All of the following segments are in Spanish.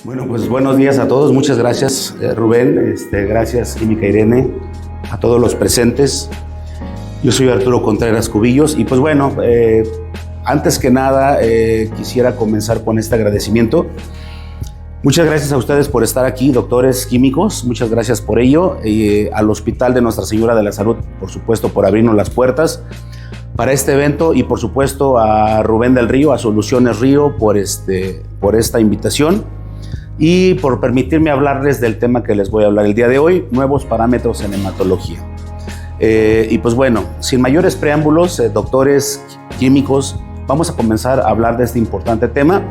Bueno, pues buenos días a todos. Muchas gracias, Rubén. Gracias, Química Irene, a todos los presentes. Yo soy Arturo Contreras Cubillos y pues bueno, antes que nada quisiera comenzar con este agradecimiento. Muchas gracias a ustedes por estar aquí, doctores químicos. Muchas gracias por ello. Al Hospital de Nuestra Señora de la Salud, por supuesto, por abrirnos las puertas para este evento y por supuesto a Rubén del Río, a Soluciones Río, por esta invitación y por permitirme hablarles del tema que les voy a hablar el día de hoy, nuevos parámetros en hematología. Y pues bueno, sin mayores preámbulos, doctores químicos, vamos a comenzar a hablar de este importante tema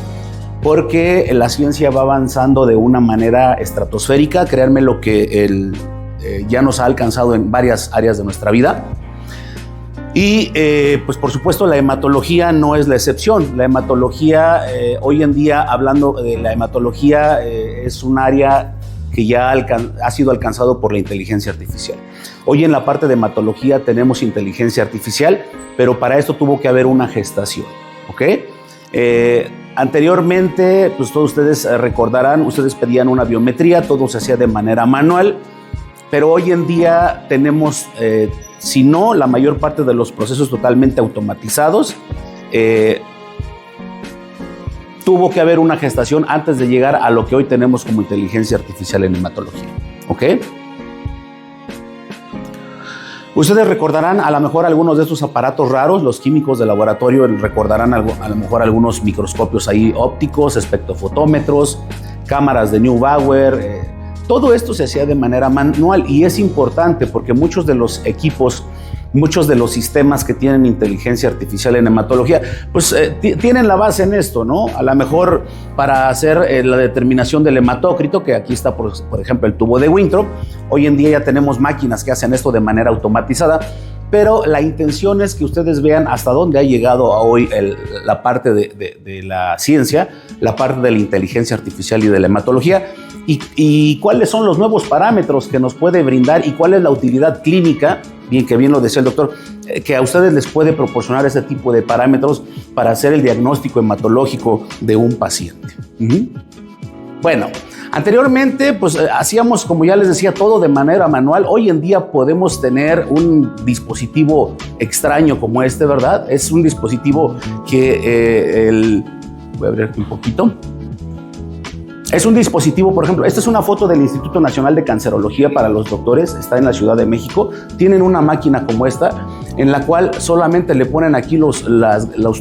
porque la ciencia va avanzando de una manera estratosférica. Créanme lo que ya nos ha alcanzado en varias áreas de nuestra vida. Y pues por supuesto la hematología no es la excepción. La hematología, hoy en día hablando de la hematología, es un área que ya ha sido alcanzado por la inteligencia artificial. Hoy en la parte de hematología tenemos inteligencia artificial, pero para esto tuvo que haber una gestación, ¿ok? Anteriormente, pues todos ustedes recordarán, ustedes pedían una biometría, todo se hacía de manera manual, pero hoy en día tenemos, si no, la mayor parte de los procesos totalmente automatizados. Tuvo que haber una gestación antes de llegar a lo que hoy tenemos como inteligencia artificial en hematología, ¿ok? Ustedes recordarán a lo mejor algunos de estos aparatos raros, los químicos de laboratorio recordarán a lo mejor algunos microscopios ahí ópticos, espectrofotómetros, cámaras de Neubauer. Todo esto se hacía de manera manual y es importante porque muchos de los equipos, muchos de los sistemas que tienen inteligencia artificial en hematología, pues tienen la base en esto, ¿no? A lo mejor para hacer la determinación del hematócrito, que aquí está, por ejemplo, el tubo de Winthrop. Hoy en día ya tenemos máquinas que hacen esto de manera automatizada, pero la intención es que ustedes vean hasta dónde ha llegado a hoy la parte de la ciencia, la parte de la inteligencia artificial y de la hematología, y cuáles son los nuevos parámetros que nos puede brindar y cuál es la utilidad clínica, bien lo decía el doctor, que a ustedes les puede proporcionar ese tipo de parámetros para hacer el diagnóstico hematológico de un paciente. Bueno, anteriormente pues hacíamos, como ya les decía, todo de manera manual. Hoy en día podemos tener un dispositivo extraño como este, ¿verdad? Es un dispositivo que voy a abrir un poquito. Es un dispositivo, por ejemplo, esta es una foto del Instituto Nacional de Cancerología para los doctores, está en la Ciudad de México. Tienen una máquina como esta, en la cual solamente le ponen aquí los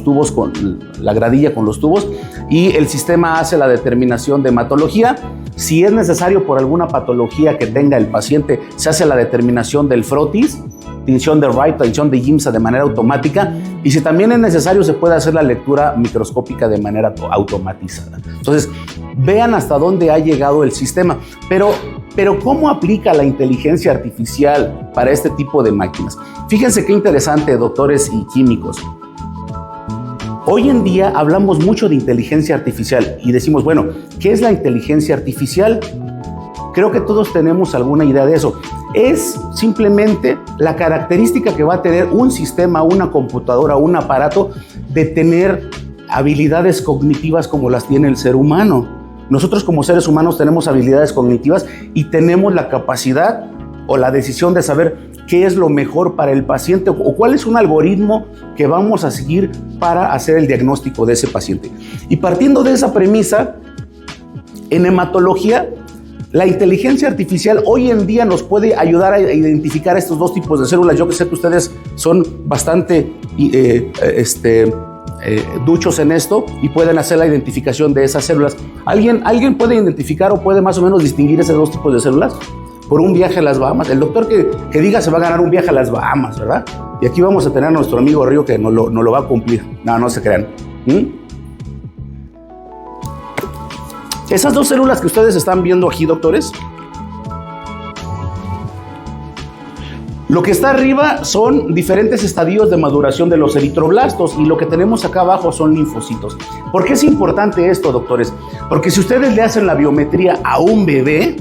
tubos, con la gradilla con los tubos, y el sistema hace la determinación de hematología. Si es necesario por alguna patología que tenga el paciente, se hace la determinación del frotis, tinción de Wright, tinción de Giemsa de manera automática, y si también es necesario se puede hacer la lectura microscópica de manera automatizada. Entonces, vean hasta dónde ha llegado el sistema, pero ¿cómo aplica la inteligencia artificial para este tipo de máquinas? Fíjense qué interesante, doctores y químicos. Hoy en día hablamos mucho de inteligencia artificial y decimos, bueno, ¿qué es la inteligencia artificial? Creo que todos tenemos alguna idea de eso. Es simplemente la característica que va a tener un sistema, una computadora, un aparato de tener habilidades cognitivas como las tiene el ser humano. Nosotros como seres humanos tenemos habilidades cognitivas y tenemos la capacidad o la decisión de saber qué es lo mejor para el paciente o cuál es un algoritmo que vamos a seguir para hacer el diagnóstico de ese paciente. Y partiendo de esa premisa, en hematología, la inteligencia artificial hoy en día nos puede ayudar a identificar estos dos tipos de células. Yo que sé que ustedes son bastante duchos en esto y pueden hacer la identificación de esas células. ¿Alguien puede identificar o puede más o menos distinguir esos dos tipos de células? Por un viaje a las Bahamas. El doctor que diga se va a ganar un viaje a las Bahamas, ¿verdad? Y aquí vamos a tener a nuestro amigo Río que no lo va a cumplir. No se crean. Esas dos células que ustedes están viendo aquí, doctores, lo que está arriba son diferentes estadios de maduración de los eritroblastos y lo que tenemos acá abajo son linfocitos. ¿Por qué es importante esto, doctores? Porque si ustedes le hacen la biometría a un bebé,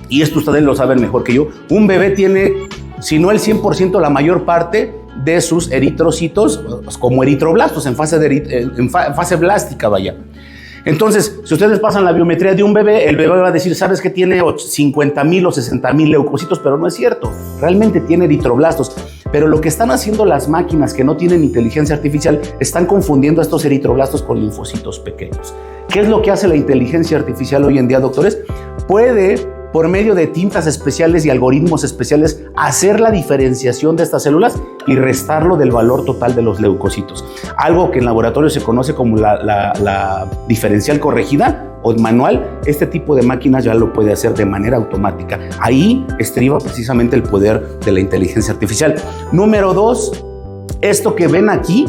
y esto ustedes lo saben mejor que yo, un bebé tiene, si no el 100%, la mayor parte de sus eritrocitos como eritroblastos en fase blástica, vaya. Entonces, si ustedes pasan la biometría de un bebé, el bebé va a decir, sabes que tiene 50,000 o 60,000 leucocitos, pero no es cierto. Realmente tiene eritroblastos. Pero lo que están haciendo las máquinas que no tienen inteligencia artificial, están confundiendo estos eritroblastos con linfocitos pequeños. ¿Qué es lo que hace la inteligencia artificial hoy en día, doctores? Puede, por medio de tintas especiales y algoritmos especiales, hacer la diferenciación de estas células y restarlo del valor total de los leucocitos. Algo que en laboratorio se conoce como la diferencial corregida o manual. Este tipo de máquinas ya lo puede hacer de manera automática. Ahí estriba precisamente el poder de la inteligencia artificial. Número 2, esto que ven aquí,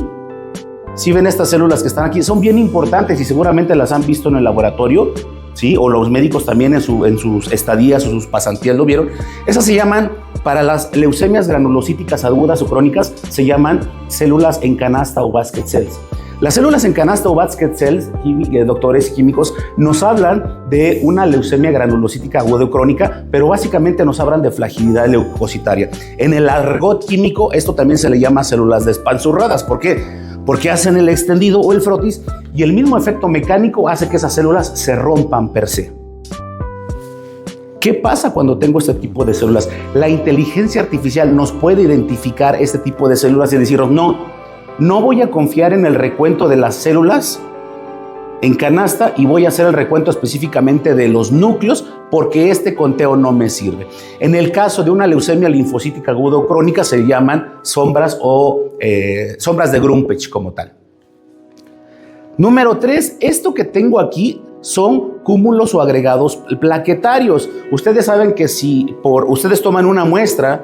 si ven estas células que están aquí, son bien importantes y seguramente las han visto en el laboratorio, ¿sí? O los médicos también en sus estadías o sus pasantías lo vieron. Esas se llaman, para las leucemias granulocíticas agudas o crónicas, se llaman células en canasta o basket cells. Las células en canasta o basket cells, doctores químicos, nos hablan de una leucemia granulocítica aguda o crónica, pero básicamente nos hablan de fragilidad leucocitaria. En el argot químico, esto también se le llama células despanzurradas. ¿Por qué? Porque hacen el extendido o el frotis y el mismo efecto mecánico hace que esas células se rompan per se. ¿Qué pasa cuando tengo este tipo de células? La inteligencia artificial nos puede identificar este tipo de células y decirnos, no voy a confiar en el recuento de las células en canasta y voy a hacer el recuento específicamente de los núcleos porque este conteo no me sirve. En el caso de una leucemia linfocítica aguda o crónica se llaman sombras de Grumpech como tal. Número 3, esto que tengo aquí son cúmulos o agregados plaquetarios. Ustedes saben que si ustedes toman una muestra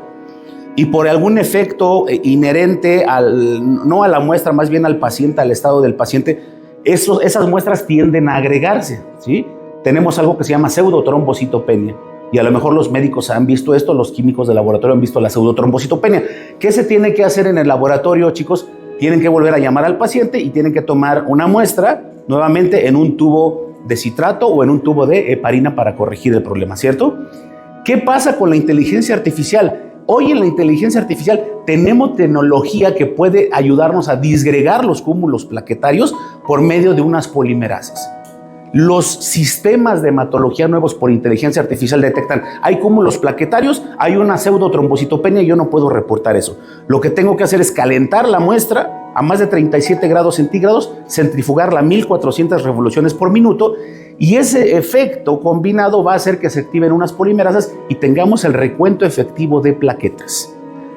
y por algún efecto inherente no a la muestra, más bien al paciente, al estado del paciente, esas muestras tienden a agregarse, ¿sí? Tenemos algo que se llama pseudotrombocitopenia. Y a lo mejor los médicos han visto esto, los químicos del laboratorio han visto la pseudotrombocitopenia. ¿Qué se tiene que hacer en el laboratorio, chicos? Tienen que volver a llamar al paciente y tienen que tomar una muestra nuevamente en un tubo de citrato o en un tubo de heparina para corregir el problema, ¿cierto? ¿Qué pasa con la inteligencia artificial? Hoy en la inteligencia artificial tenemos tecnología que puede ayudarnos a disgregar los cúmulos plaquetarios por medio de unas polimerasas. Los sistemas de hematología nuevos por inteligencia artificial detectan, hay cúmulos plaquetarios, hay una pseudotrombocitopenia y yo no puedo reportar eso. Lo que tengo que hacer es calentar la muestra a más de 37 grados centígrados, centrifugarla a 1400 revoluciones por minuto y ese efecto combinado va a hacer que se activen unas polimerasas y tengamos el recuento efectivo de plaquetas.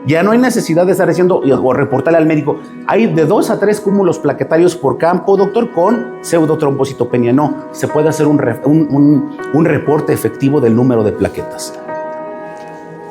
Ya no hay necesidad de estar haciendo o reportarle al médico. Hay de 2 a 3 cúmulos plaquetarios por campo, doctor, con pseudotrombocitopenia. No, se puede hacer un reporte efectivo del número de plaquetas.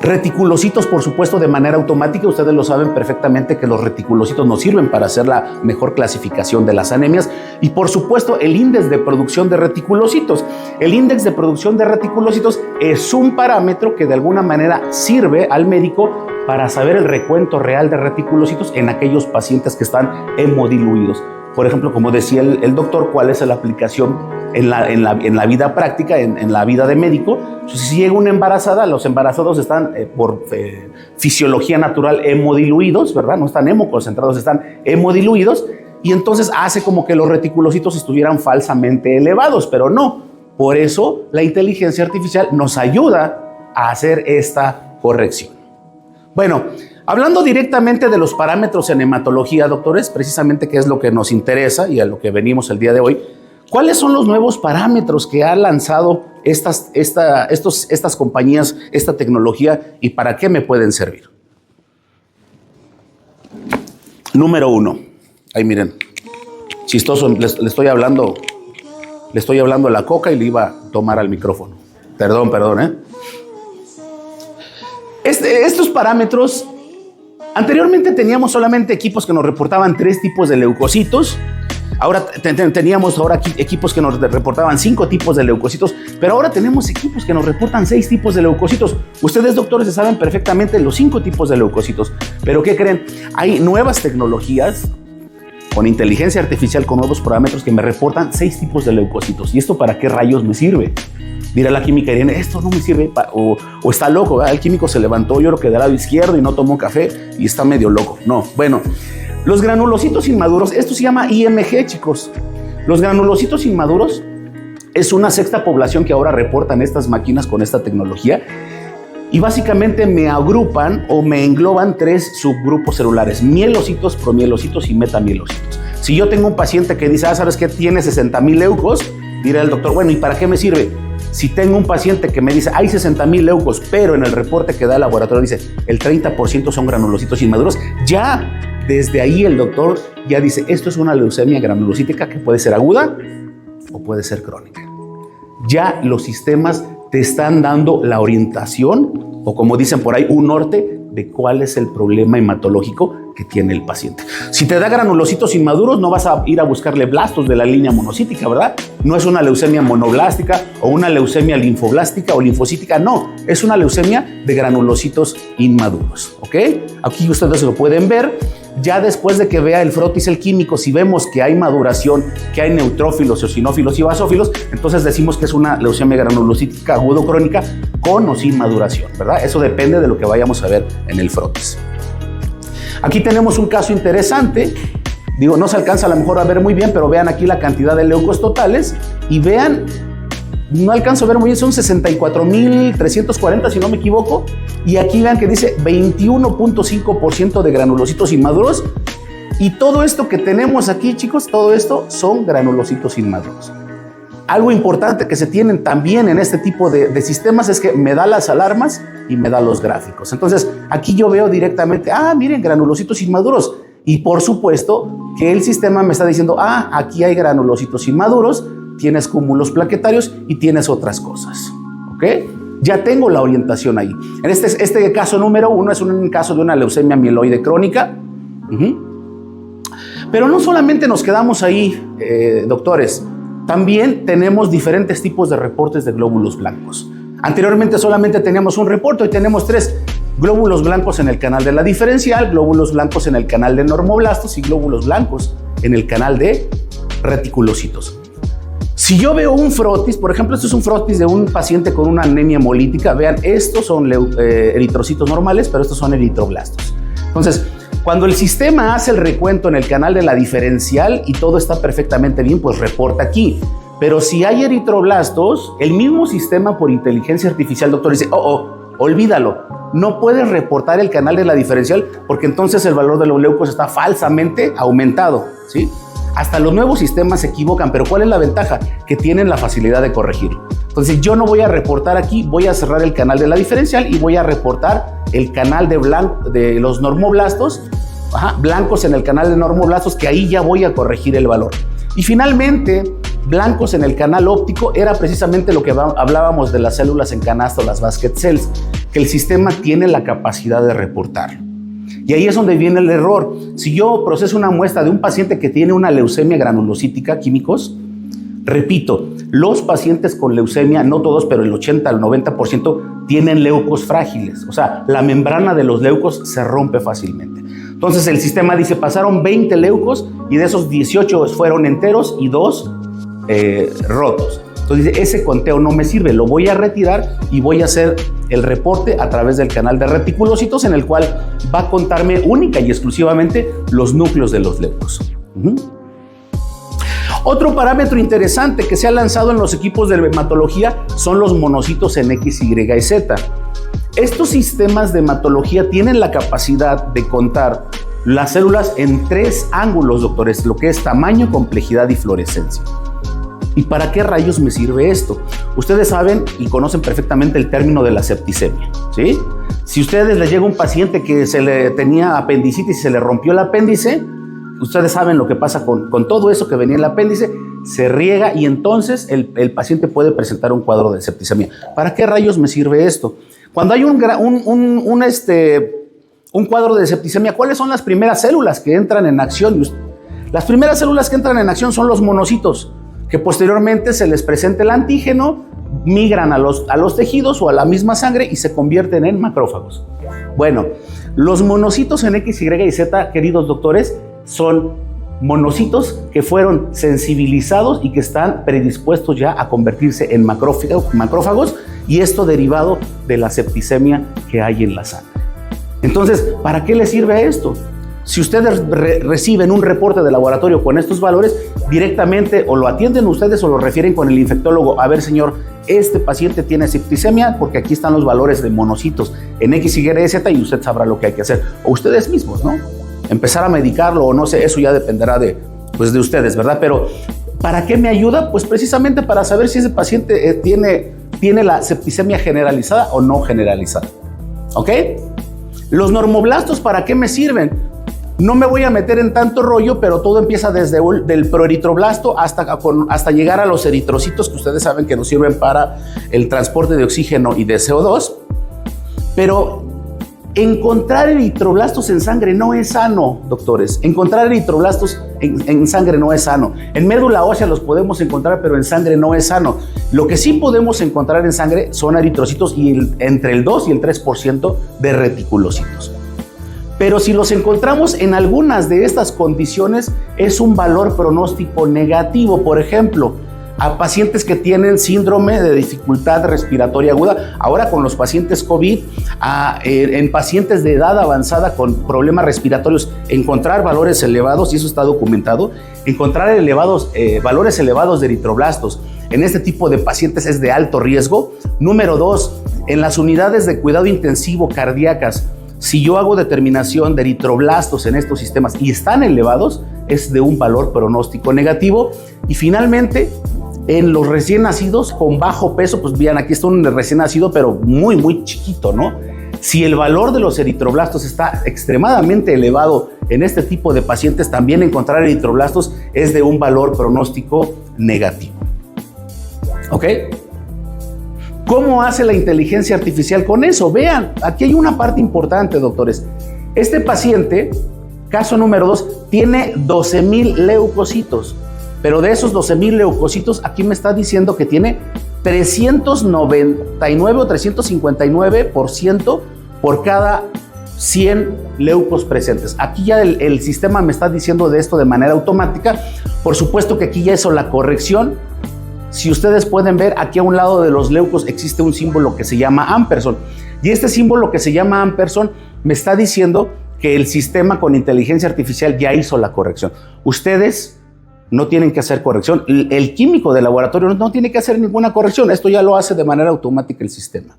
Reticulocitos, por supuesto, de manera automática. Ustedes lo saben perfectamente que los reticulocitos nos sirven para hacer la mejor clasificación de las anemias. Y, por supuesto, el índice de producción de reticulocitos. El índice de producción de reticulocitos es un parámetro que de alguna manera sirve al médico para saber el recuento real de reticulocitos en aquellos pacientes que están hemodiluidos. Por ejemplo, como decía el doctor, ¿cuál es la aplicación en la vida práctica, en la vida de médico? Entonces, si llega una embarazada, los embarazados están por fisiología natural hemodiluidos, ¿verdad? No están hemoconcentrados, están hemodiluidos, y entonces hace como que los reticulocitos estuvieran falsamente elevados, pero no. Por eso la inteligencia artificial nos ayuda a hacer esta corrección. Bueno, hablando directamente de los parámetros en hematología, doctores, precisamente que es lo que nos interesa y a lo que venimos el día de hoy, ¿cuáles son los nuevos parámetros que han lanzado estas compañías, esta tecnología y para qué me pueden servir? Número 1. Ahí miren, chistoso, le estoy hablando a la coca y le iba a tomar al micrófono. Perdón, Estos parámetros, anteriormente teníamos solamente equipos que nos reportaban 3 tipos de leucocitos. Ahora teníamos equipos que nos reportaban 5 tipos de leucocitos, pero ahora tenemos equipos que nos reportan 6 tipos de leucocitos. Ustedes, doctores, saben perfectamente los 5 tipos de leucocitos. Pero ¿qué creen? Hay nuevas tecnologías con inteligencia artificial, con nuevos parámetros que me reportan 6 tipos de leucocitos. ¿Y esto para qué rayos me sirve? Dirá la química y dirá, esto no me sirve, o está loco, ¿verdad? El químico se levantó, yo creo que del lado izquierdo y no tomó café y está medio loco. No, bueno, los granulocitos inmaduros, esto se llama IMG, chicos. Los granulocitos inmaduros es una sexta población que ahora reportan estas máquinas con esta tecnología y básicamente me agrupan o me engloban 3 subgrupos celulares: mielocitos, promielocitos y metamielocitos. Si yo tengo un paciente que dice, ¿sabes qué? Tiene 60,000 leucos, dirá el doctor, bueno, ¿y para qué me sirve? Si tengo un paciente que me dice, hay 60,000 leucos, pero en el reporte que da el laboratorio dice, el 30% son granulocitos inmaduros, ya desde ahí el doctor ya dice, esto es una leucemia granulocítica que puede ser aguda o puede ser crónica. Ya los sistemas te están dando la orientación, o como dicen por ahí, un norte de cuál es el problema hematológico que tiene el paciente. Si te da granulocitos inmaduros, no vas a ir a buscarle blastos de la línea monocítica, ¿verdad? No es una leucemia monoblástica o una leucemia linfoblástica o linfocítica, no, es una leucemia de granulocitos inmaduros, ¿ok? Aquí ustedes lo pueden ver. Ya después de que vea el frotis, el químico, si vemos que hay maduración, que hay neutrófilos, eosinófilos y basófilos, entonces decimos que es una leucemia granulocítica aguda o crónica con o sin maduración, ¿verdad? Eso depende de lo que vayamos a ver en el frotis. Aquí tenemos un caso interesante. Digo, no se alcanza a lo mejor a ver muy bien, pero vean aquí la cantidad de leucos totales y vean, no alcanzo a ver muy bien, son 64,340 si no me equivoco, y aquí vean que dice 21.5% de granulocitos inmaduros, y todo esto que tenemos aquí, chicos, todo esto son granulocitos inmaduros. Algo importante que se tienen también en este tipo de sistemas es que me da las alarmas y me da los gráficos. Entonces, aquí yo veo directamente, miren, granulocitos inmaduros, y por supuesto que el sistema me está diciendo, aquí hay granulocitos inmaduros, tienes cúmulos plaquetarios y tienes otras cosas, ¿ok? Ya tengo la orientación ahí. En este caso número 1 es un caso de una leucemia mieloide crónica. Pero no solamente nos quedamos ahí, doctores. También tenemos diferentes tipos de reportes de glóbulos blancos. Anteriormente solamente teníamos un reporte, hoy tenemos 3. Glóbulos blancos en el canal de la diferencial, glóbulos blancos en el canal de normoblastos y glóbulos blancos en el canal de reticulocitos. Si yo veo un frotis, por ejemplo, esto es un frotis de un paciente con una anemia hemolítica, vean, estos son eritrocitos normales, pero estos son eritroblastos. Entonces, cuando el sistema hace el recuento en el canal de la diferencial y todo está perfectamente bien, pues reporta aquí. Pero si hay eritroblastos, el mismo sistema por inteligencia artificial, doctor, dice, olvídalo, no puedes reportar el canal de la diferencial porque entonces el valor de los leucos está falsamente aumentado, ¿sí? Hasta los nuevos sistemas se equivocan, pero ¿cuál es la ventaja? Que tienen la facilidad de corregirlo. Entonces yo no voy a reportar aquí, voy a cerrar el canal de la diferencial y voy a reportar el canal de los normoblastos, blancos en el canal de normoblastos, que ahí ya voy a corregir el valor. Y finalmente, blancos en el canal óptico era precisamente lo que hablábamos de las células en canasta o las basket cells, que el sistema tiene la capacidad de reportarlo. Y ahí es donde viene el error. Si yo proceso una muestra de un paciente que tiene una leucemia granulocítica, químicos, repito, los pacientes con leucemia, no todos, pero el 80 al 90% tienen leucos frágiles. O sea, la membrana de los leucos se rompe fácilmente. Entonces el sistema dice, pasaron 20 leucos y de esos 18 fueron enteros y 2 rotos. Entonces dice, ese conteo no me sirve, lo voy a retirar y voy a hacer el reporte a través del canal de reticulocitos, en el cual va a contarme única y exclusivamente los núcleos de los leucos. Otro parámetro interesante que se ha lanzado en los equipos de hematología son los monocitos en X, Y y Z. Estos sistemas de hematología tienen la capacidad de contar las células en 3 ángulos, doctores, lo que es tamaño, complejidad y fluorescencia. ¿Y para qué rayos me sirve esto? Ustedes saben y conocen perfectamente el término de la septicemia, ¿sí? Si ustedes les llega un paciente que se le tenía apendicitis y se le rompió el apéndice, ustedes saben lo que pasa con todo eso que venía en el apéndice, se riega y entonces el paciente puede presentar un cuadro de septicemia. ¿Para qué rayos me sirve esto? Cuando hay un cuadro de septicemia, ¿cuáles son las primeras células que entran en acción? Las primeras células que entran en acción son los monocitos, que posteriormente se les presenta el antígeno, migran a los tejidos o a la misma sangre y se convierten en macrófagos. Bueno, los monocitos en X, Y y Z, queridos doctores, son monocitos que fueron sensibilizados y que están predispuestos ya a convertirse en macrófagos, y esto derivado de la septicemia que hay en la sangre. Entonces, ¿para qué le sirve esto? Si ustedes reciben un reporte de laboratorio con estos valores, directamente o lo atienden ustedes o lo refieren con el infectólogo. A ver, señor, este paciente tiene septicemia porque aquí están los valores de monocitos en X, Y, Z y usted sabrá lo que hay que hacer. O ustedes mismos, ¿no? Empezar a medicarlo o no sé, eso ya dependerá de ustedes, ¿verdad? Pero ¿para qué me ayuda? Pues precisamente para saber si ese paciente tiene la septicemia generalizada o no generalizada. ¿Ok? Los normoblastos, ¿para qué me sirven? No me voy a meter en tanto rollo, pero todo empieza desde el proeritroblasto hasta llegar a los eritrocitos, que ustedes saben que nos sirven para el transporte de oxígeno y de CO2. Pero encontrar eritroblastos en sangre no es sano, doctores. Encontrar eritroblastos en sangre no es sano. En médula ósea los podemos encontrar, pero en sangre no es sano. Lo que sí podemos encontrar en sangre son eritrocitos y entre el 2 y el 3% de reticulocitos. Pero si los encontramos en algunas de estas condiciones, es un valor pronóstico negativo. Por ejemplo, a pacientes que tienen síndrome de dificultad respiratoria aguda, ahora con los pacientes COVID, en pacientes de edad avanzada con problemas respiratorios, encontrar valores elevados, y eso está documentado, encontrar valores elevados de eritroblastos en este tipo de pacientes es de alto riesgo. Número 2, en las unidades de cuidado intensivo cardíacas, si yo hago determinación de eritroblastos en estos sistemas y están elevados, es de un valor pronóstico negativo. Y finalmente, en los recién nacidos con bajo peso, pues vean, aquí está un recién nacido, pero muy, muy chiquito, ¿no? Si el valor de los eritroblastos está extremadamente elevado en este tipo de pacientes, también encontrar eritroblastos es de un valor pronóstico negativo. ¿Ok? ¿Cómo hace la inteligencia artificial con eso? Vean, aquí hay una parte importante, doctores. Este paciente, caso número 2, tiene 12,000 leucocitos, pero de esos 12,000 leucocitos, aquí me está diciendo que tiene 399 o 359% por cada 100 leucos presentes. Aquí ya el sistema me está diciendo de esto de manera automática. Por supuesto que aquí ya hizo la corrección. Si ustedes pueden ver, aquí a un lado de los leucos existe un símbolo que se llama ampersand. Y este símbolo que se llama ampersand me está diciendo que el sistema con inteligencia artificial ya hizo la corrección. Ustedes no tienen que hacer corrección. El químico del laboratorio no tiene que hacer ninguna corrección. Esto ya lo hace de manera automática el sistema.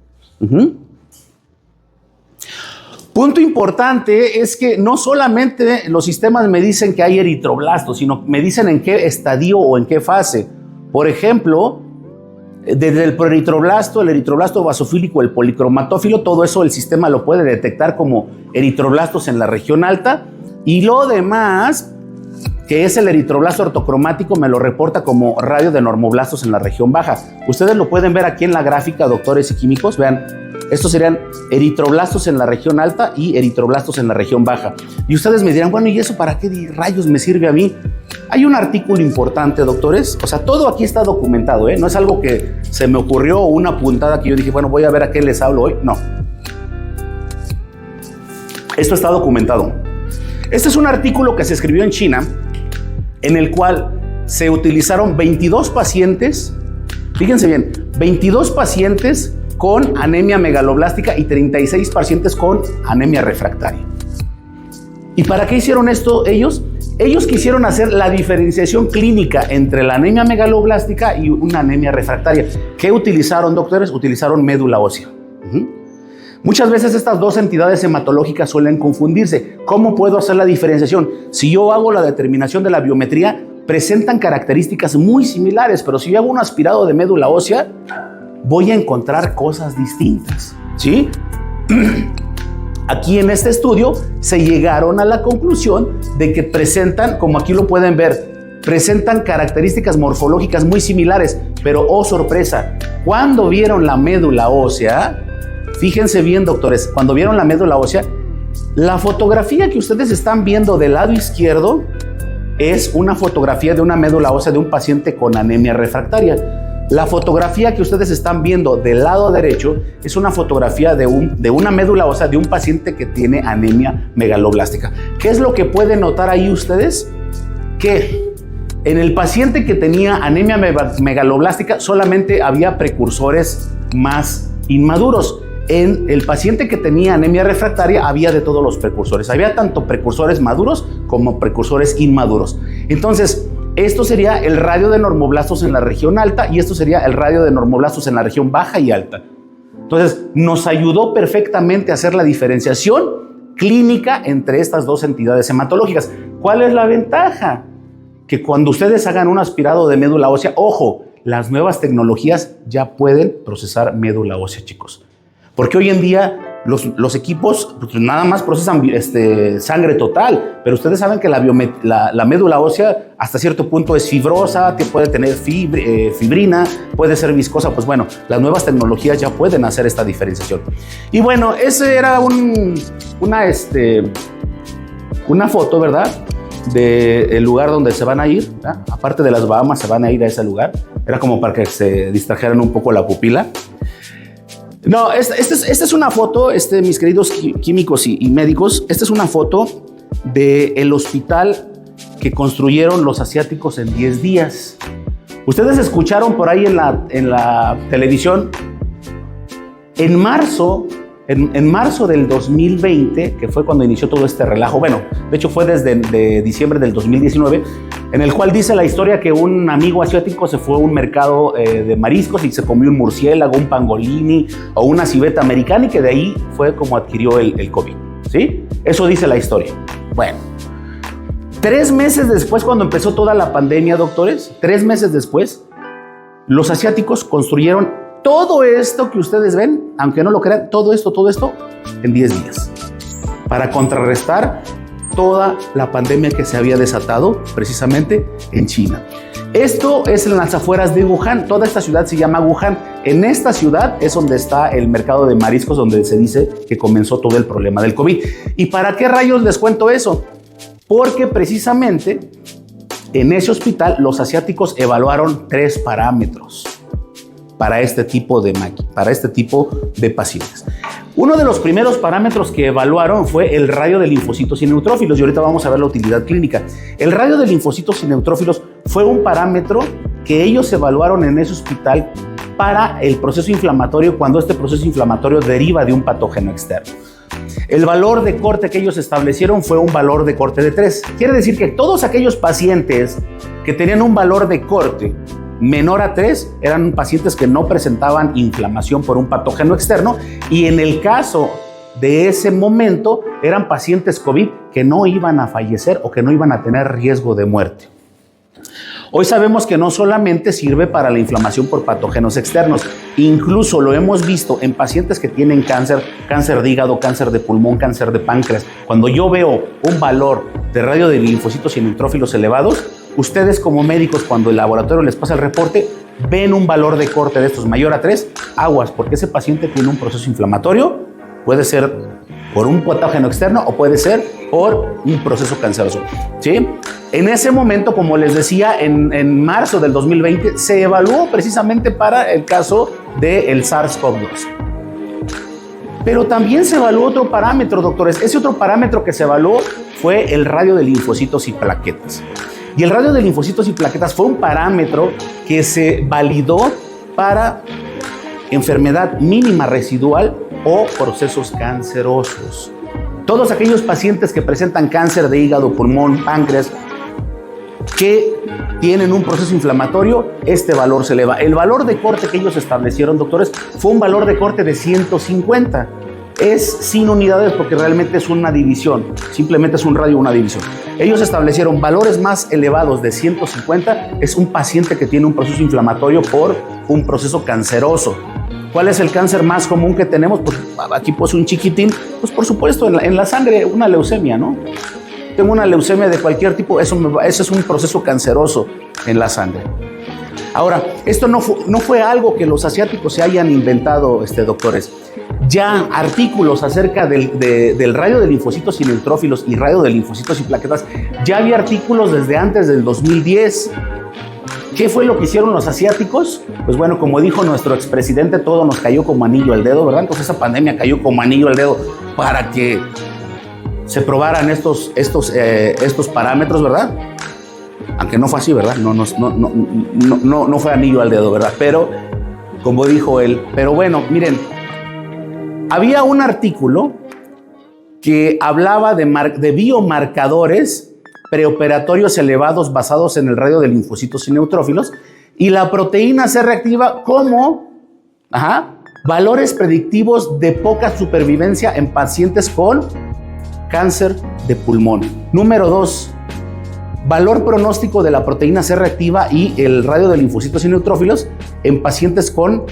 Punto importante es que no solamente los sistemas me dicen que hay eritroblastos, sino me dicen en qué estadio o en qué fase. Por ejemplo, desde el proeritroblasto, el eritroblasto basofílico, el policromatófilo, todo eso el sistema lo puede detectar como eritroblastos en la región alta, y lo demás, que es el eritroblasto ortocromático, me lo reporta como radio de normoblastos en la región baja. Ustedes lo pueden ver aquí en la gráfica, doctores y químicos. Vean, estos serían eritroblastos en la región alta y eritroblastos en la región baja. Y ustedes me dirán, bueno, ¿y eso para qué rayos me sirve a mí? Hay un artículo importante, doctores. O sea, todo aquí está documentado, ¿eh? No es algo que se me ocurrió o una puntada que yo dije, bueno, voy a ver a qué les hablo hoy. No. Esto está documentado. Este es un artículo que se escribió en China, en el cual se utilizaron 22 pacientes, fíjense bien, 22 pacientes con anemia megaloblástica y 36 pacientes con anemia refractaria. ¿Y para qué hicieron esto ellos? Ellos quisieron hacer la diferenciación clínica entre la anemia megaloblástica y una anemia refractaria. ¿Qué utilizaron, doctores? Utilizaron médula ósea. Muchas veces estas dos entidades hematológicas suelen confundirse. ¿Cómo puedo hacer la diferenciación? Si yo hago la determinación de la biometría, presentan características muy similares, pero si yo hago un aspirado de médula ósea, voy a encontrar cosas distintas, ¿sí? Aquí en este estudio se llegaron a la conclusión de que presentan, como aquí lo pueden ver, presentan características morfológicas muy similares, pero oh sorpresa, cuando vieron la médula ósea, fíjense bien, doctores, cuando vieron la médula ósea, la fotografía que ustedes están viendo del lado izquierdo es una fotografía de una médula ósea de un paciente con anemia refractaria. La fotografía que ustedes están viendo del lado derecho es una fotografía de una médula ósea de un paciente que tiene anemia megaloblástica. ¿Qué es lo que pueden notar ahí ustedes? Que en el paciente que tenía anemia megaloblástica solamente había precursores más inmaduros. en el paciente que tenía anemia refractaria había de todos los precursores. Había tanto precursores maduros como precursores inmaduros. Entonces, esto sería el radio de normoblastos en la región alta y esto sería el radio de normoblastos en la región baja y alta. Entonces, nos ayudó perfectamente a hacer la diferenciación clínica entre estas dos entidades hematológicas. ¿Cuál es la ventaja? Que cuando ustedes hagan un aspirado de médula ósea, ojo, las nuevas tecnologías ya pueden procesar médula ósea, chicos. Porque hoy en día los equipos pues, nada más procesan sangre total, pero ustedes saben que la médula ósea hasta cierto punto es fibrosa, que puede tener fibrina, puede ser viscosa. Pues bueno, las nuevas tecnologías ya pueden hacer esta diferenciación. Y bueno, ese era una foto, ¿verdad?, del lugar donde se van a ir, ¿verdad? Aparte de las Bahamas, se van a ir a ese lugar. Era como para que se distrajeran un poco la pupila. No, esta es una foto, mis queridos químicos y médicos, esta es una foto del hospital que construyeron los asiáticos en 10 días. Ustedes escucharon por ahí en la televisión, en marzo del 2020, que fue cuando inició todo este relajo, bueno, de hecho fue desde diciembre del 2019, en el cual dice la historia que un amigo asiático se fue a un mercado de mariscos y se comió un murciélago, un pangolini o una civeta americana y que de ahí fue como adquirió el COVID, ¿sí? Eso dice la historia. Bueno, 3 meses después, cuando empezó toda la pandemia, doctores, 3 meses después, los asiáticos construyeron todo esto que ustedes ven, aunque no lo crean, todo esto en 10 días, para contrarrestar toda la pandemia que se había desatado precisamente en China. Esto es en las afueras de Wuhan. Toda esta ciudad se llama Wuhan. En esta ciudad es donde está el mercado de mariscos, donde se dice que comenzó todo el problema del COVID. ¿Y para qué rayos les cuento eso? Porque precisamente en ese hospital los asiáticos evaluaron 3 parámetros para este tipo de pacientes. Uno de los primeros parámetros que evaluaron fue el radio de linfocitos y neutrófilos, y ahorita vamos a ver la utilidad clínica. El radio de linfocitos y neutrófilos fue un parámetro que ellos evaluaron en ese hospital para el proceso inflamatorio, cuando este proceso inflamatorio deriva de un patógeno externo. El valor de corte que ellos establecieron fue un valor de corte de 3. Quiere decir que todos aquellos pacientes que tenían un valor de corte menor a 3 eran pacientes que no presentaban inflamación por un patógeno externo, y en el caso de ese momento eran pacientes COVID que no iban a fallecer o que no iban a tener riesgo de muerte. Hoy sabemos que no solamente sirve para la inflamación por patógenos externos, incluso lo hemos visto en pacientes que tienen cáncer de hígado, cáncer de pulmón, cáncer de páncreas. Cuando yo veo un valor de radio de linfocitos y neutrófilos elevados, ustedes como médicos, cuando el laboratorio les pasa el reporte, ven un valor de corte de estos mayor a 3, aguas, porque ese paciente tiene un proceso inflamatorio, puede ser por un patógeno externo o puede ser por un proceso canceroso, ¿sí? En ese momento, como les decía, en marzo del 2020, se evaluó precisamente para el caso del SARS-CoV-2. Pero también se evaluó otro parámetro, doctores. Ese otro parámetro que se evaluó fue el radio de linfocitos y plaquetas. Y el radio de linfocitos y plaquetas fue un parámetro que se validó para enfermedad mínima residual o procesos cancerosos. Todos aquellos pacientes que presentan cáncer de hígado, pulmón, páncreas, que tienen un proceso inflamatorio, este valor se eleva. El valor de corte que ellos establecieron, doctores, fue un valor de corte de 150. Es sin unidades porque realmente es una división, simplemente es un radio, una división. Ellos establecieron valores más elevados de 150, es un paciente que tiene un proceso inflamatorio por un proceso canceroso. ¿Cuál es el cáncer más común que tenemos? Pues aquí puse un chiquitín, pues por supuesto en la sangre, una leucemia, ¿no? Tengo una leucemia de cualquier tipo, eso es un proceso canceroso en la sangre. Ahora, esto no fue algo que los asiáticos se hayan inventado, doctores. Ya artículos acerca del radio de linfocitos y neutrófilos y radio de linfocitos y plaquetas, ya había artículos desde antes del 2010. ¿Qué fue lo que hicieron los asiáticos? Pues bueno, como dijo nuestro expresidente, todo nos cayó como anillo al dedo, ¿verdad? Entonces esa pandemia cayó como anillo al dedo para que se probaran estos parámetros, ¿verdad? Aunque no fue así, ¿verdad? No fue anillo al dedo, ¿verdad? Pero, como dijo él, pero bueno, miren, Había un artículo que hablaba de biomarcadores preoperatorios elevados basados en el radio de linfocitos y neutrófilos y la proteína C reactiva como valores predictivos de poca supervivencia en pacientes con cáncer de pulmón. Número 2, valor pronóstico de la proteína C reactiva y el radio de linfocitos y neutrófilos en pacientes con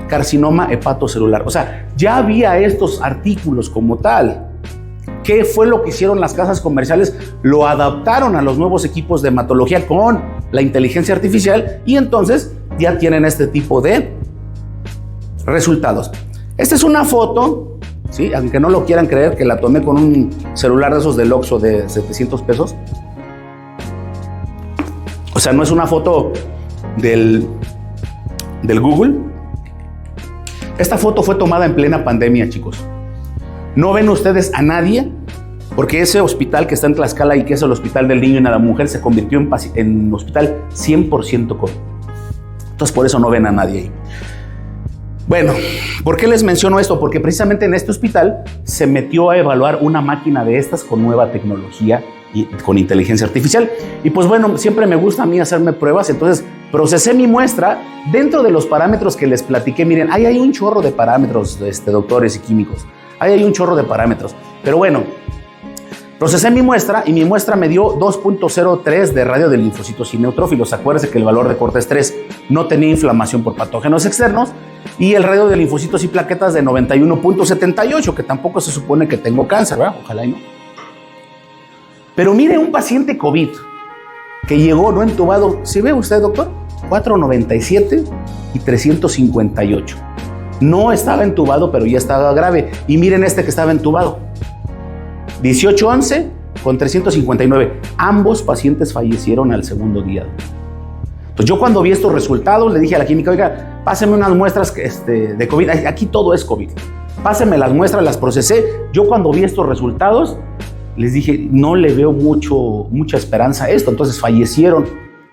carcinoma hepatocelular. O sea, ya había estos artículos como tal. ¿Qué fue lo que hicieron las casas comerciales? Lo adaptaron a los nuevos equipos de hematología con la inteligencia artificial y entonces ya tienen este tipo de resultados. Esta es una foto, ¿sí? Aunque no lo quieran creer, que la tomé con un celular de esos del Oxxo de 700 pesos. O sea, no es una foto del Google. Esta foto fue tomada en plena pandemia, chicos. No ven ustedes a nadie, porque ese hospital que está en Tlaxcala y que es el Hospital del Niño y de la Mujer se convirtió en hospital 100% COVID. Entonces, por eso no ven a nadie ahí. Bueno, ¿por qué les menciono esto? Porque precisamente en este hospital se metió a evaluar una máquina de estas con nueva tecnología y con inteligencia artificial. Y pues bueno, siempre me gusta a mí hacerme pruebas, entonces procesé mi muestra dentro de los parámetros que les platiqué. Miren, ahí hay un chorro de parámetros, doctores y químicos. Ahí hay un chorro de parámetros. Pero bueno, procesé mi muestra y mi muestra me dio 2.03 de radio de linfocitos y neutrófilos. Acuérdense que el valor de corte es 3. No tenía inflamación por patógenos externos. Y el radio de linfocitos y plaquetas de 91.78, que tampoco se supone que tengo cáncer, ¿verdad? Ojalá y no. Pero mire, un paciente COVID que llegó no entubado, ¿sí ve usted, doctor? 497 y 358. No estaba entubado, pero ya estaba grave. Y miren este que estaba entubado. 1811 con 359. Ambos pacientes fallecieron al segundo día. Pues yo cuando vi estos resultados le dije a la química, oiga, pásenme unas muestras de COVID. Aquí todo es COVID. Pásenme las muestras, las procesé. Yo cuando vi estos resultados les dije, no le veo mucha esperanza a esto. Entonces fallecieron.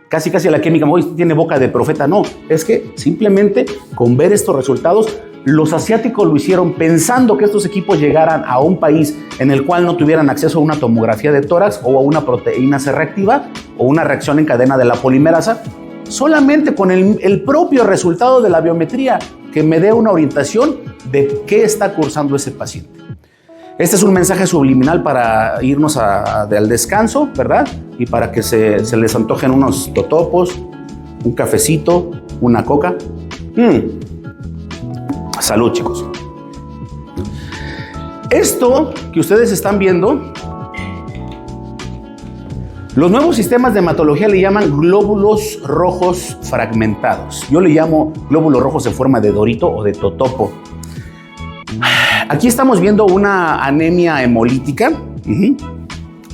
Casi la química, hoy tiene boca de profeta. No, es que simplemente con ver estos resultados, los asiáticos lo hicieron pensando que estos equipos llegaran a un país en el cual no tuvieran acceso a una tomografía de tórax o a una proteína C reactiva o una reacción en cadena de la polimerasa, solamente con el propio resultado de la biometría que me dé una orientación de qué está cursando ese paciente. Este es un mensaje subliminal para irnos al descanso, ¿verdad? Y para que se les antojen unos totopos, un cafecito, una coca. Salud, chicos. Esto que ustedes están viendo, los nuevos sistemas de hematología le llaman glóbulos rojos fragmentados. Yo le llamo glóbulos rojos en forma de dorito o de totopo. Aquí estamos viendo una anemia hemolítica,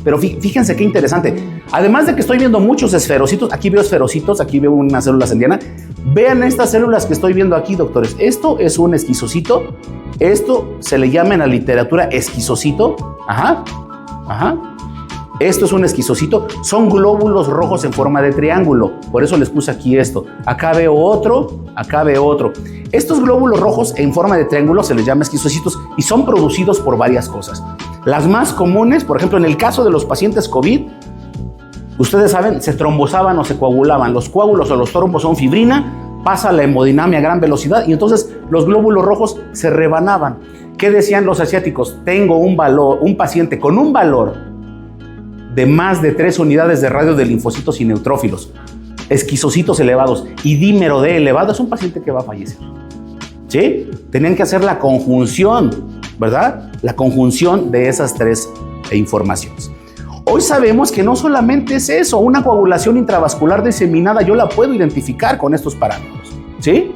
pero fíjense qué interesante. Además de que estoy viendo muchos esferocitos, aquí veo esferocitos, aquí veo una célula sendiana. Vean estas células que estoy viendo aquí, doctores. Esto es un esquizocito. Esto se le llama en la literatura esquizocito. Esto es un esquizocito. Son glóbulos rojos en forma de triángulo. Por eso les puse aquí esto. Acá veo otro, acá veo otro. Estos glóbulos rojos en forma de triángulo se les llama esquizocitos y son producidos por varias cosas. Las más comunes, por ejemplo, en el caso de los pacientes COVID, ustedes saben, se trombosaban o se coagulaban. Los coágulos o los trombos son fibrina, pasa la hemodinamia a gran velocidad y entonces los glóbulos rojos se rebanaban. ¿Qué decían los asiáticos? Tengo un paciente con un valor de más de 3 unidades de radio de linfocitos y neutrófilos, esquizocitos elevados y dímero D elevado, es un paciente que va a fallecer. ¿Sí? Tenían que hacer la conjunción, ¿verdad? La conjunción de esas 3 informaciones. Hoy sabemos que no solamente es eso, una coagulación intravascular diseminada yo la puedo identificar con estos parámetros, ¿sí?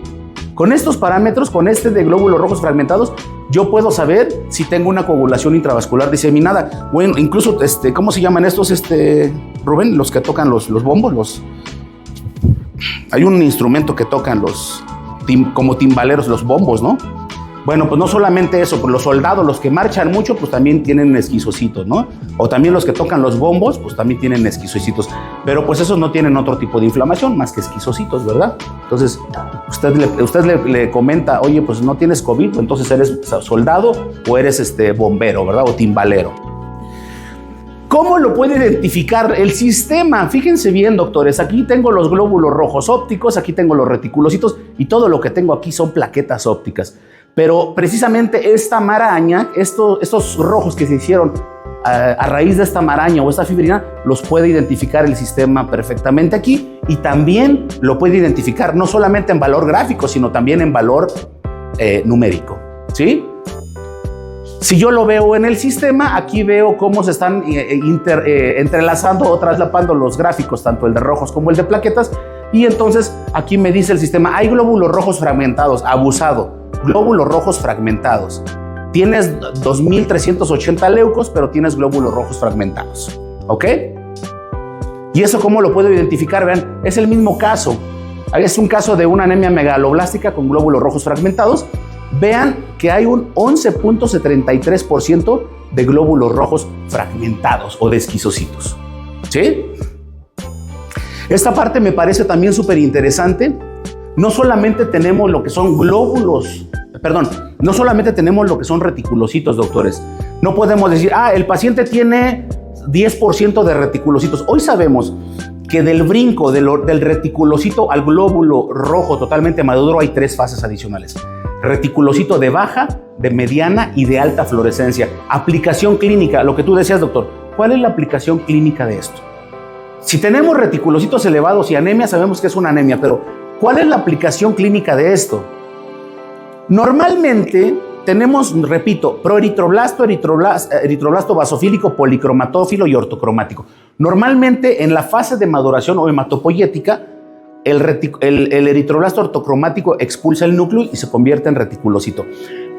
Con estos parámetros, con este de glóbulos rojos fragmentados, yo puedo saber si tengo una coagulación intravascular diseminada. Bueno, incluso, ¿cómo se llaman estos, Rubén? Los que tocan los bombos, hay un instrumento que tocan como timbaleros, los bombos, ¿no? Bueno, pues no solamente eso, pues los soldados, los que marchan mucho, pues también tienen esquizocitos, ¿no? O también los que tocan los bombos, pues también tienen esquizocitos. Pero pues esos no tienen otro tipo de inflamación más que esquizocitos, ¿verdad? Entonces, Usted le comenta, oye, pues no tienes COVID, entonces eres soldado o eres bombero, ¿verdad? O timbalero. ¿Cómo lo puede identificar el sistema? Fíjense bien, doctores, aquí tengo los glóbulos rojos ópticos, aquí tengo los reticulocitos y todo lo que tengo aquí son plaquetas ópticas. Pero precisamente esta maraña, estos rojos que se hicieron a raíz de esta maraña o esta fibrina, los puede identificar el sistema perfectamente aquí y también lo puede identificar no solamente en valor gráfico, sino también en valor numérico, ¿sí? Si yo lo veo en el sistema, aquí veo cómo se están entrelazando o traslapando los gráficos, tanto el de rojos como el de plaquetas, y entonces aquí me dice el sistema, hay glóbulos rojos fragmentados, abusado, glóbulos rojos fragmentados. Tienes 2.380 leucos, pero tienes glóbulos rojos fragmentados, ¿ok? ¿Y eso cómo lo puedo identificar? Vean, es el mismo caso. Es un caso de una anemia megaloblástica con glóbulos rojos fragmentados. Vean que hay un 11.73% de glóbulos rojos fragmentados o de esquizocitos, ¿sí? Esta parte me parece también súper interesante. No solamente tenemos lo que son no solamente tenemos lo que son reticulocitos, doctores. No podemos decir, el paciente tiene 10% de reticulocitos. Hoy sabemos que del brinco del reticulocito al glóbulo rojo totalmente maduro hay 3 fases adicionales. Reticulocito de baja, de mediana y de alta fluorescencia. Aplicación clínica, lo que tú decías, doctor. ¿Cuál es la aplicación clínica de esto? Si tenemos reticulocitos elevados y anemia, sabemos que es una anemia, pero ¿cuál es la aplicación clínica de esto? Normalmente tenemos, repito, proeritroblasto, eritroblasto basofílico, policromatófilo y ortocromático. Normalmente en la fase de maduración o hematopoyética, el eritroblasto ortocromático expulsa el núcleo y se convierte en reticulocito.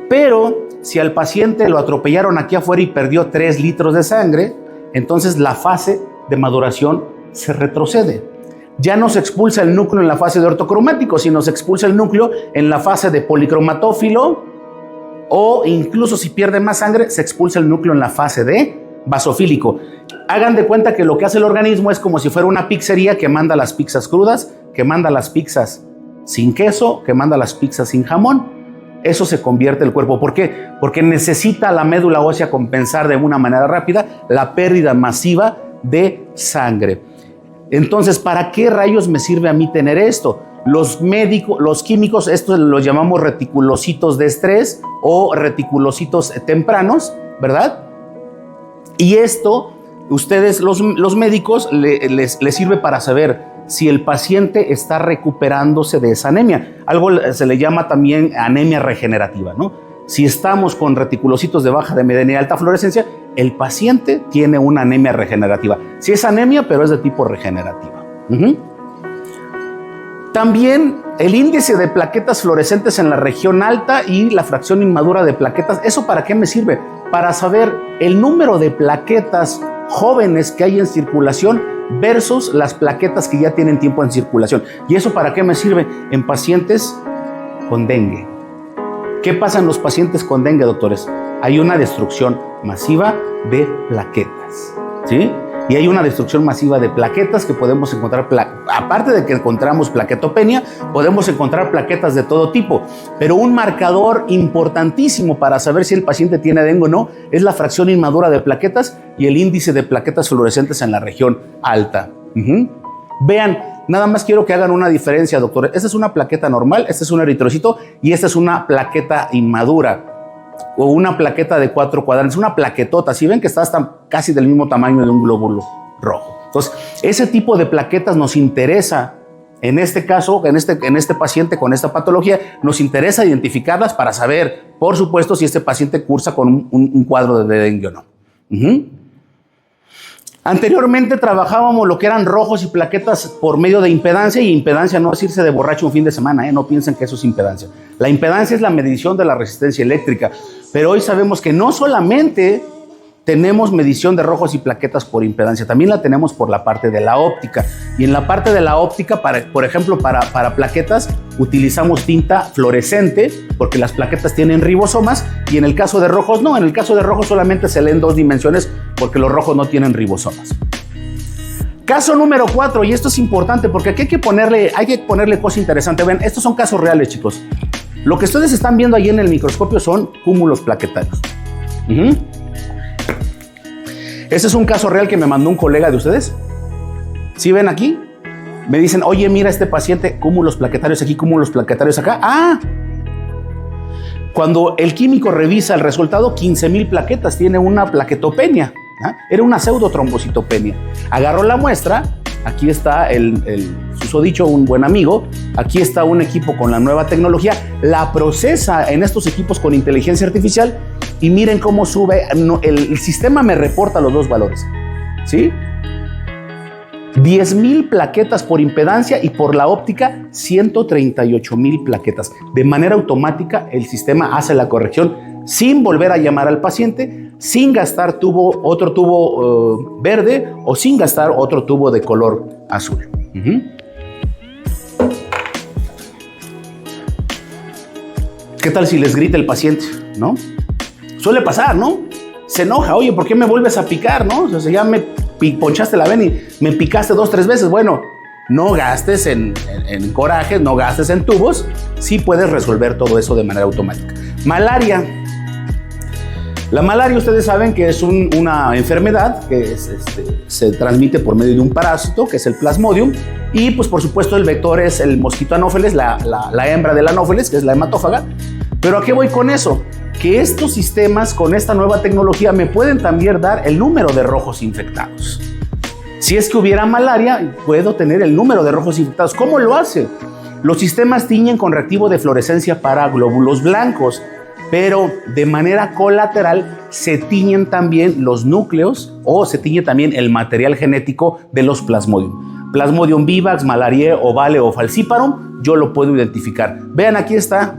Pero si al paciente lo atropellaron aquí afuera y perdió 3 litros de sangre, entonces la fase de maduración se retrocede. Ya no se expulsa el núcleo en la fase de ortocromático, sino se expulsa el núcleo en la fase de policromatófilo, o incluso si pierde más sangre, se expulsa el núcleo en la fase de basofílico. Hagan de cuenta que lo que hace el organismo es como si fuera una pizzería que manda las pizzas crudas, que manda las pizzas sin queso, que manda las pizzas sin jamón. Eso se convierte el cuerpo. ¿Por qué? Porque necesita la médula ósea compensar de una manera rápida la pérdida masiva de sangre. Entonces, ¿para qué rayos me sirve a mí tener esto? Los químicos, estos los llamamos reticulocitos de estrés o reticulocitos tempranos, ¿verdad? Y esto, ustedes, los médicos, les sirve para saber si el paciente está recuperándose de esa anemia. Algo se le llama también anemia regenerativa, ¿no? Si estamos con reticulocitos de baja, de mediana y alta fluorescencia, el paciente tiene una anemia regenerativa. Si es anemia, pero es de tipo regenerativa. También el índice de plaquetas fluorescentes en la región alta y la fracción inmadura de plaquetas. ¿Eso para qué me sirve? Para saber el número de plaquetas jóvenes que hay en circulación versus las plaquetas que ya tienen tiempo en circulación. ¿Y eso para qué me sirve? En pacientes con dengue. ¿Qué pasa en los pacientes con dengue, doctores? Hay una destrucción masiva de plaquetas, ¿sí? Y hay una destrucción masiva de plaquetas que podemos encontrar, aparte de que encontramos plaquetopenia, podemos encontrar plaquetas de todo tipo. Pero un marcador importantísimo para saber si el paciente tiene dengue o no es la fracción inmadura de plaquetas y el índice de plaquetas fluorescentes en la región alta. Vean, nada más quiero que hagan una diferencia, doctor. Esta es una plaqueta normal, este es un eritrocito y esta es una plaqueta inmadura o una plaqueta de 4 cuadrantes, una plaquetota. Si ven que está hasta casi del mismo tamaño de un glóbulo rojo. Entonces, ese tipo de plaquetas nos interesa, en este caso, en este paciente con esta patología, nos interesa identificarlas para saber, por supuesto, si este paciente cursa con un cuadro de dengue o no. Anteriormente trabajábamos lo que eran rojos y plaquetas por medio de impedancia, y impedancia no es irse de borracho un fin de semana, no piensen que eso es impedancia. La impedancia es la medición de la resistencia eléctrica, pero hoy sabemos que no solamente tenemos medición de rojos y plaquetas por impedancia, también la tenemos por la parte de la óptica. Y en la parte de la óptica, por ejemplo, para plaquetas utilizamos tinta fluorescente porque las plaquetas tienen ribosomas, y en el caso de rojos no. En el caso de rojos solamente se leen 2 dimensiones porque los rojos no tienen ribosomas. Caso número 4, y esto es importante porque aquí hay que ponerle cosa interesante. Ven, estos son casos reales, chicos. Lo que ustedes están viendo ahí en el microscopio son cúmulos plaquetarios. Este es un caso real que me mandó un colega de ustedes. ¿Sí ven aquí? Me dicen, oye, mira este paciente, cúmulos plaquetarios aquí, cúmulos plaquetarios acá. Cuando el químico revisa el resultado, 15,000 plaquetas, tiene una plaquetopenia. Era una pseudotrombocitopenia. Agarró la muestra, aquí está el susodicho, un buen amigo, aquí está un equipo con la nueva tecnología, la procesa en estos equipos con inteligencia artificial y miren cómo sube, el sistema me reporta los dos valores, ¿sí? 10,000 plaquetas por impedancia y por la óptica 138,000 plaquetas. De manera automática el sistema hace la corrección sin volver a llamar al paciente, sin gastar otro tubo verde o sin gastar otro tubo de color azul. ¿Qué tal si les grita el paciente? ¿No? Suele pasar, ¿no? Se enoja, oye, ¿por qué me vuelves a picar? ¿No? O sea, ya me ponchaste la vena y me picaste 2, 3 veces. Bueno, no gastes en corajes, no gastes en tubos. Sí puedes resolver todo eso de manera automática. Malaria. La malaria, ustedes saben que es una enfermedad que se transmite por medio de un parásito, que es el Plasmodium, y pues por supuesto el vector es el mosquito anófeles, la hembra del anófeles, que es la hematófaga. Pero ¿a qué voy con eso? Que estos sistemas con esta nueva tecnología me pueden también dar el número de rojos infectados. Si es que hubiera malaria, puedo tener el número de rojos infectados. ¿Cómo lo hace? Los sistemas tiñen con reactivo de fluorescencia para glóbulos blancos, pero de manera colateral se tiñen también los núcleos o se tiñe también el material genético de los Plasmodium. Plasmodium vivax, malariae, ovale o falciparum, yo lo puedo identificar. Vean, aquí está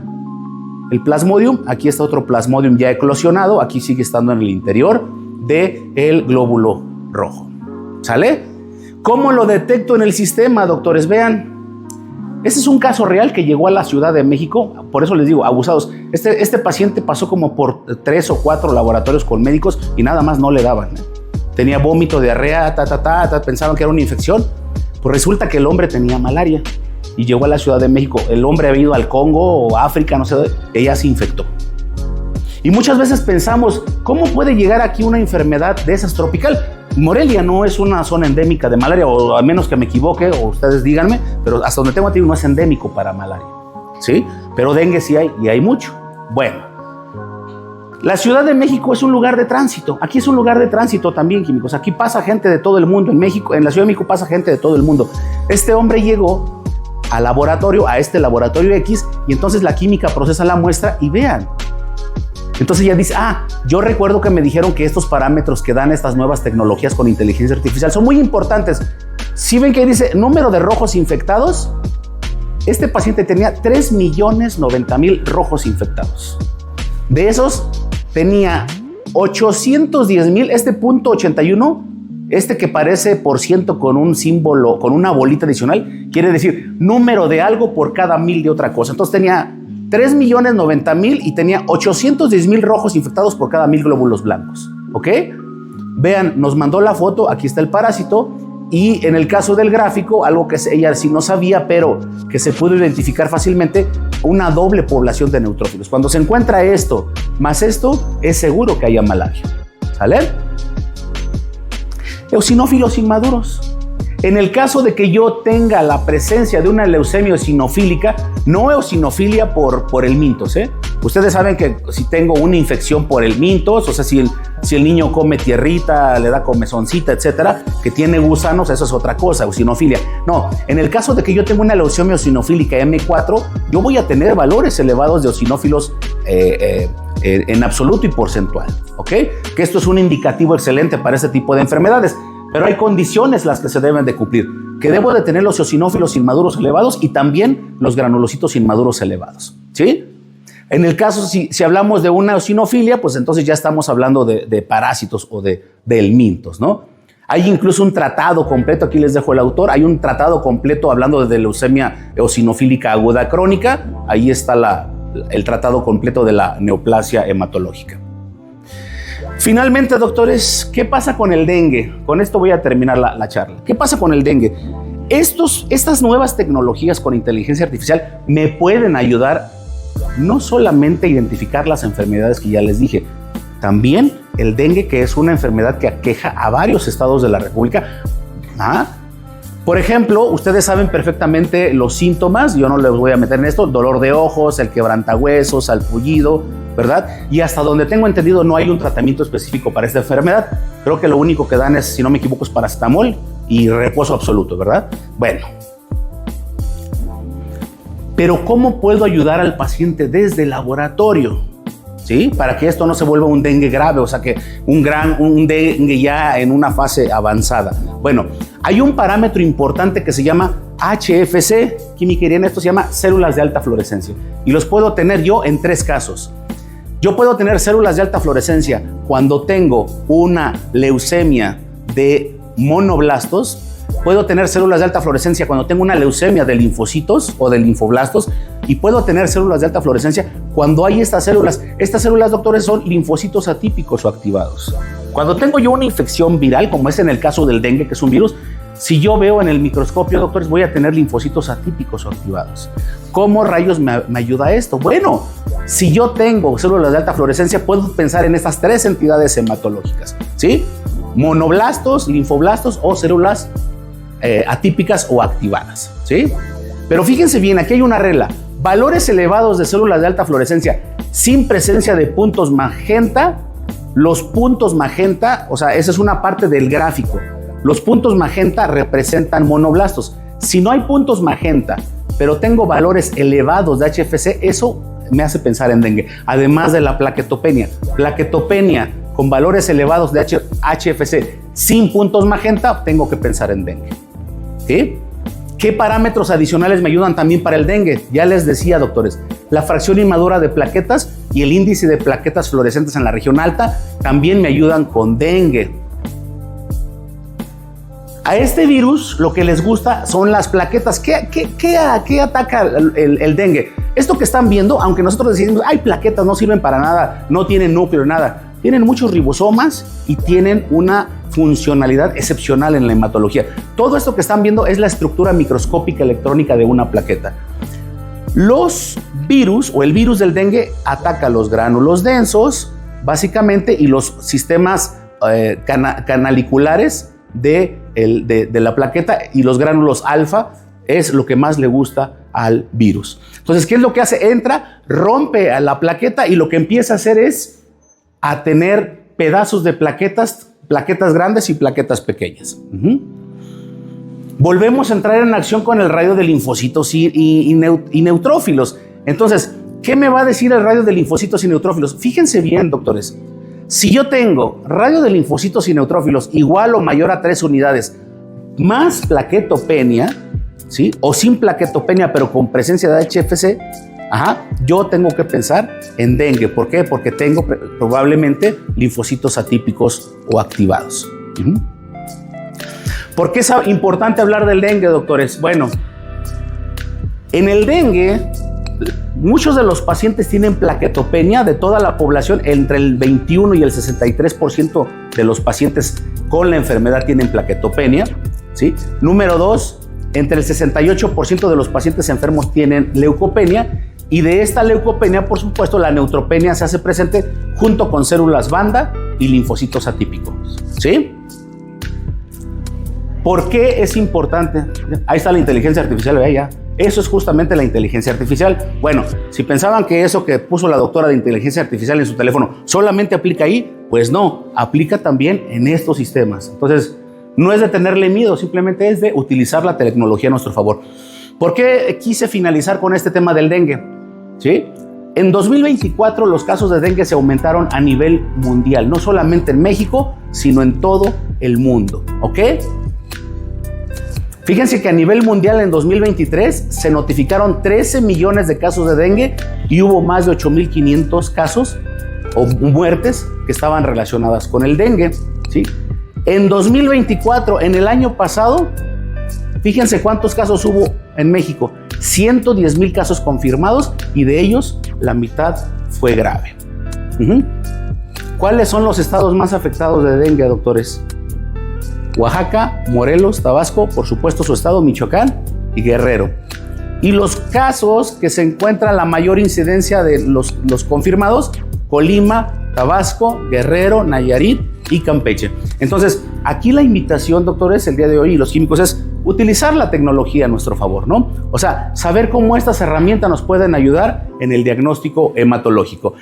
el Plasmodium, aquí está otro Plasmodium ya eclosionado, aquí sigue estando en el interior del glóbulo rojo. ¿Sale? ¿Cómo lo detecto en el sistema, doctores? Vean. Este es un caso real que llegó a la Ciudad de México, por eso les digo, abusados. Este paciente pasó como por 3 o 4 laboratorios con médicos y nada más no le daban. Tenía vómito, diarrea, pensaban que era una infección. Pues resulta que el hombre tenía malaria y llegó a la Ciudad de México. El hombre había ido al Congo o África, no sé, ella se infectó. Y muchas veces pensamos, ¿cómo puede llegar aquí una enfermedad de esas tropical? Morelia no es una zona endémica de malaria, o a menos que me equivoque, o ustedes díganme, pero hasta donde tengo entendido no es endémico para malaria, ¿sí? Pero dengue sí hay, y hay mucho. Bueno, la Ciudad de México es un lugar de tránsito. Aquí es un lugar de tránsito también, químicos. Aquí pasa gente de todo el mundo. En México, en la Ciudad de México pasa gente de todo el mundo. Este hombre llegó al laboratorio, a este laboratorio X, y entonces la química procesa la muestra y vean. Entonces ella dice, yo recuerdo que me dijeron que estos parámetros que dan estas nuevas tecnologías con inteligencia artificial son muy importantes. ¿Sí ven que dice número de rojos infectados? Este paciente tenía 3,090,000 rojos infectados. De esos tenía 810,000, este punto 81, este que parece por ciento con un símbolo, con una bolita adicional, quiere decir número de algo por cada 1,000 de otra cosa. Entonces tenía 3,090,000 y tenía 810,000 rojos infectados por cada 1,000 glóbulos blancos. ¿Ok? Vean, nos mandó la foto, aquí está el parásito, y en el caso del gráfico, algo que ella sí no sabía, pero que se pudo identificar fácilmente, una doble población de neutrófilos. Cuando se encuentra esto más esto, es seguro que haya malaria. ¿Sale? Eosinófilos inmaduros. En el caso de que yo tenga la presencia de una leucemia eosinofílica, no eosinofilia por el mintos, ¿eh? Ustedes saben que si tengo una infección por el mintos, o sea, si el niño come tierrita, le da comezoncita, etcétera, que tiene gusanos, eso es otra cosa, eosinofilia. No, en el caso de que yo tenga una leucemia eosinofílica M4, yo voy a tener valores elevados de eosinófilos en absoluto y porcentual, ¿ok? Que esto es un indicativo excelente para este tipo de enfermedades. Pero hay condiciones las que se deben de cumplir, que debo de tener los eosinófilos inmaduros elevados y también los granulocitos inmaduros elevados, ¿sí? En el caso, si hablamos de una eosinofilia, pues entonces ya estamos hablando de parásitos o de helmintos, ¿no? Hay incluso un tratado completo, aquí les dejo el autor, hay un tratado completo hablando de leucemia eosinofílica aguda crónica, ahí está el tratado completo de la neoplasia hematológica. Finalmente, doctores, ¿qué pasa con el dengue? Con esto voy a terminar la charla. ¿Qué pasa con el dengue? Estas nuevas tecnologías con inteligencia artificial me pueden ayudar no solamente a identificar las enfermedades que ya les dije, también el dengue, que es una enfermedad que aqueja a varios estados de la República. Por ejemplo, ustedes saben perfectamente los síntomas, yo no les voy a meter en esto: dolor de ojos, el quebrantahuesos, salpullido, ¿verdad? Y hasta donde tengo entendido no hay un tratamiento específico para esta enfermedad. Creo que lo único que dan es, si no me equivoco, es paracetamol y reposo absoluto, ¿verdad? Bueno. Pero ¿cómo puedo ayudar al paciente desde el laboratorio? ¿Sí? Para que esto no se vuelva un dengue grave, o sea, que un dengue ya en una fase avanzada. Bueno, hay un parámetro importante que se llama HFC, química irina, esto se llama células de alta fluorescencia. Y los puedo tener yo en 3 casos. Yo puedo tener células de alta fluorescencia cuando tengo una leucemia de monoblastos. Puedo tener células de alta fluorescencia cuando tengo una leucemia de linfocitos o de linfoblastos, y puedo tener células de alta fluorescencia cuando hay estas células. Estas células, doctores, son linfocitos atípicos o activados. Cuando tengo yo una infección viral, como es en el caso del dengue, que es un virus, si yo veo en el microscopio, doctores, voy a tener linfocitos atípicos o activados. ¿Cómo rayos me ayuda esto? Bueno, si yo tengo células de alta fluorescencia, puedo pensar en estas 3 entidades hematológicas, ¿sí? Monoblastos, linfoblastos o células atípicas o activadas, ¿sí? Pero fíjense bien, aquí hay una regla: valores elevados de células de alta fluorescencia sin presencia de puntos magenta. Los puntos magenta, o sea, esa es una parte del gráfico. Los puntos magenta representan monoblastos. Si no hay puntos magenta, pero tengo valores elevados de HFC, eso me hace pensar en dengue. Además de la plaquetopenia. Plaquetopenia con valores elevados de HFC sin puntos magenta, tengo que pensar en dengue. ¿Sí? ¿Qué parámetros adicionales me ayudan también para el dengue? Ya les decía, doctores, la fracción inmadura de plaquetas y el índice de plaquetas fluorescentes en la región alta también me ayudan con dengue. A este virus lo que les gusta son las plaquetas. ¿Qué ataca el dengue? Esto que están viendo, aunque nosotros decimos, hay plaquetas, no sirven para nada, no tienen núcleo, nada. Tienen muchos ribosomas y tienen una funcionalidad excepcional en la hematología. Todo esto que están viendo es la estructura microscópica electrónica de una plaqueta. Los virus o el virus del dengue ataca los gránulos densos, básicamente, y los sistemas canaliculares de la plaqueta, y los gránulos alfa es lo que más le gusta al virus. Entonces, ¿qué es lo que hace? Entra, rompe a la plaqueta y lo que empieza a hacer es a tener pedazos de plaquetas grandes y plaquetas pequeñas. Volvemos a entrar en acción con el radio de linfocitos y neutrófilos. Entonces, ¿qué me va a decir el radio de linfocitos y neutrófilos? Fíjense bien, doctores. Si yo tengo radio de linfocitos y neutrófilos igual o mayor a 3 unidades, más plaquetopenia, ¿sí? O sin plaquetopenia, pero con presencia de HFC, yo tengo que pensar en dengue. ¿Por qué? Porque tengo probablemente linfocitos atípicos o activados. ¿Por qué es importante hablar del dengue, doctores? Bueno, en el dengue, muchos de los pacientes tienen plaquetopenia. De toda la población, entre el 21 y el 63% de los pacientes con la enfermedad tienen plaquetopenia, ¿sí? Número 2, entre el 68% de los pacientes enfermos tienen leucopenia. Y de esta leucopenia, por supuesto, la neutropenia se hace presente junto con células banda y linfocitos atípicos, ¿sí? ¿Por qué es importante? Ahí está la inteligencia artificial, ¿veía? Eso es justamente la inteligencia artificial. Bueno, si pensaban que eso que puso la doctora de inteligencia artificial en su teléfono solamente aplica ahí, pues no, aplica también en estos sistemas. Entonces, no es de tenerle miedo, simplemente es de utilizar la tecnología a nuestro favor. ¿Por qué quise finalizar con este tema del dengue? ¿Sí? En 2024 los casos de dengue se aumentaron a nivel mundial, no solamente en México, sino en todo el mundo, ¿ok? Fíjense que a nivel mundial en 2023 se notificaron 13 millones de casos de dengue y hubo más de 8,500 casos o muertes que estaban relacionadas con el dengue, ¿sí? En 2024, en el año pasado, fíjense cuántos casos hubo en México. 110,000 casos confirmados y de ellos la mitad fue grave. ¿Cuáles son los estados más afectados de dengue, doctores? Oaxaca, Morelos, Tabasco, por supuesto su estado, Michoacán y Guerrero. Y los casos que se encuentran la mayor incidencia de los confirmados, Colima, Tabasco, Guerrero, Nayarit y Campeche. Entonces, aquí la invitación, doctores, el día de hoy y los químicos es utilizar la tecnología a nuestro favor, ¿no? O sea, saber cómo estas herramientas nos pueden ayudar en el diagnóstico hematológico.